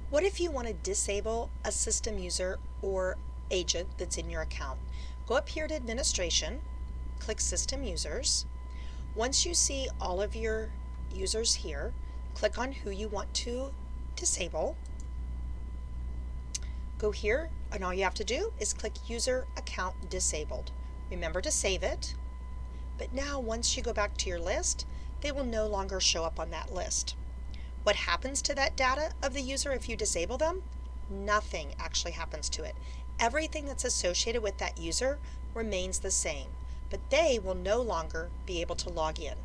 What if you want to disable a system user or agent that's in your account? Go up here to Administration, click System Users. Once you see all of your users here, click on who you want to disable. Go here, and all you have to do is click User Account Disabled. Remember to save it, but now once you go back to your list, they will no longer show up on that list. What happens to that data of the user if you disable them? Nothing actually happens to it. Everything that's associated with that user remains the same, but they will no longer be able to log in.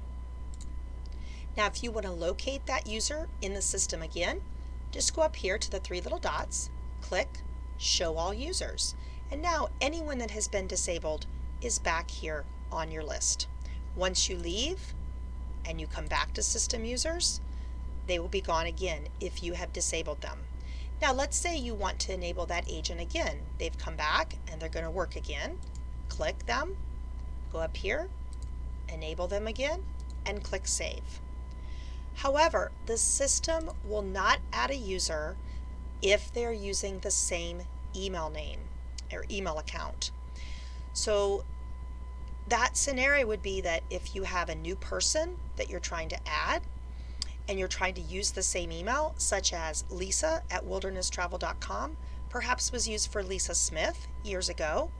Now, if you want to locate that user in the system again, just go up here to the three little dots, click Show All Users, and now anyone that has been disabled is back here on your list. Once you leave and you come back to System Users, they will be gone again if you have disabled them. Now let's say you want to enable that agent again. They've come back and they're going to work again. Click them, go up here, enable them again, and click Save. However, the system will not add a user if they're using the same email name or email account. So that scenario would be that if you have a new person that you're trying to add, and you're trying to use the same email, such as lisa@wildernesstravel.com, perhaps was used for Lisa Smith years ago,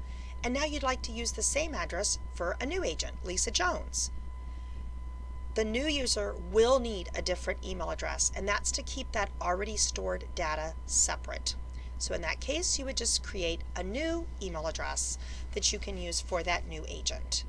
and now you'd like to use the same address for a new agent, Lisa Jones. The new user will need a different email address, and that's to keep that already stored data separate. So in that case, you would just create a new email address that you can use for that new agent.